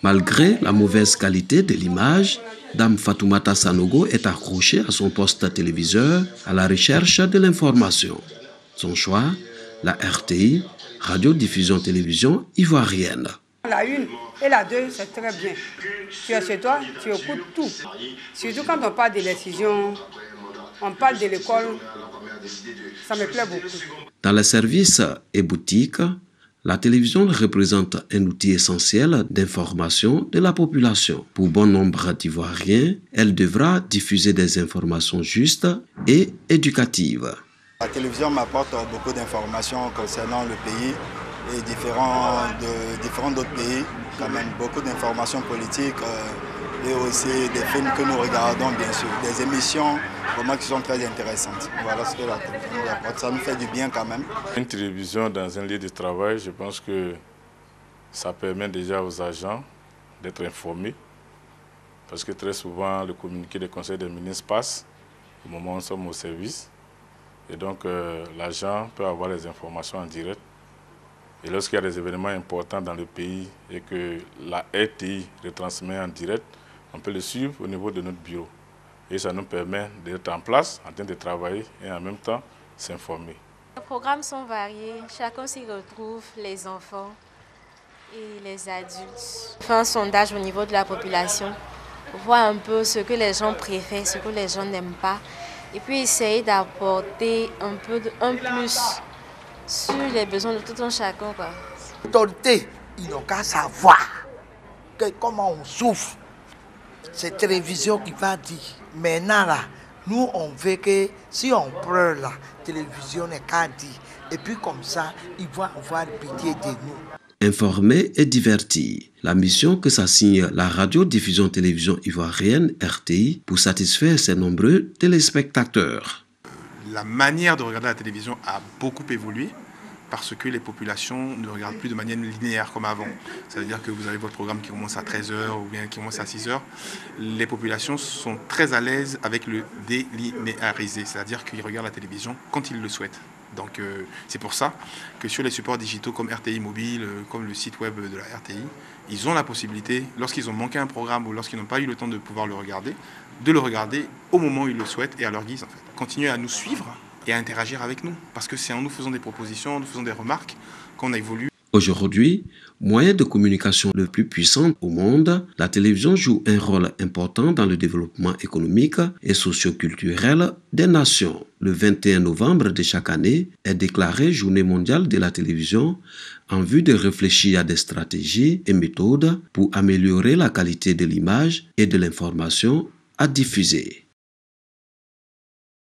Malgré la mauvaise qualité de l'image, Dame Fatoumata Sanogo est accrochée à son poste téléviseur à la recherche de l'information. Son choix, la RTI, Radio-Diffusion Télévision Ivoirienne. La 1 et la 2, c'est très bien. Tu es chez toi, tu écoutes tout. Surtout quand on parle de l'excision, on parle de l'école, ça me plaît beaucoup. Dans les services et boutiques, la télévision représente un outil essentiel d'information de la population. Pour bon nombre d'Ivoiriens, elle devra diffuser des informations justes et éducatives. La télévision m'apporte beaucoup d'informations concernant le pays et différents d'autres pays, quand même beaucoup d'informations politiques et aussi des films que nous regardons bien sûr, des émissions vraiment qui sont très intéressantes. Voilà ce que la télévision nous apporte, ça nous fait du bien quand même. Une télévision dans un lieu de travail, je pense que ça permet déjà aux agents d'être informés parce que très souvent le communiqué des conseils des ministres passe au moment où nous sommes au service et donc l'agent peut avoir les informations en direct. Et lorsqu'il y a des événements importants dans le pays et que la RTI retransmet en direct, on peut le suivre au niveau de notre bureau. Et ça nous permet d'être en place, en train de travailler et en même temps s'informer. Les programmes sont variés, chacun s'y retrouve, les enfants et les adultes. On fait un sondage au niveau de la population, voir un peu ce que les gens préfèrent, ce que les gens n'aiment pas, et puis essayer d'apporter un plus sur les besoins de tout un chacun. L'autorité, ils n'ont qu'à savoir comment on souffre. C'est la télévision qui va dire. Maintenant, là, nous, on veut que si on pleure, la télévision n'est qu'à dire. Et puis comme ça, ils vont avoir pitié de nous. Informer et divertir. La mission que s'assigne la Radio-Diffusion Télévision Ivoirienne, RTI, pour satisfaire ses nombreux téléspectateurs. La manière de regarder la télévision a beaucoup évolué parce que les populations ne regardent plus de manière linéaire comme avant. C'est-à-dire que vous avez votre programme qui commence à 13h ou bien qui commence à 6h. Les populations sont très à l'aise avec le délinéarisé, c'est-à-dire qu'ils regardent la télévision quand ils le souhaitent. Donc c'est pour ça que sur les supports digitaux comme RTI Mobile, comme le site web de la RTI, ils ont la possibilité, lorsqu'ils ont manqué un programme ou lorsqu'ils n'ont pas eu le temps de pouvoir le regarder, de le regarder au moment où ils le souhaitent et à leur guise en fait. Continuez à nous suivre et à interagir avec nous, parce que c'est en nous faisant des propositions, en nous faisant des remarques qu'on évolue. Aujourd'hui, moyen de communication le plus puissant au monde, la télévision joue un rôle important dans le développement économique et socio-culturel des nations. Le 21 novembre de chaque année est déclarée Journée mondiale de la télévision en vue de réfléchir à des stratégies et méthodes pour améliorer la qualité de l'image et de l'information à diffuser.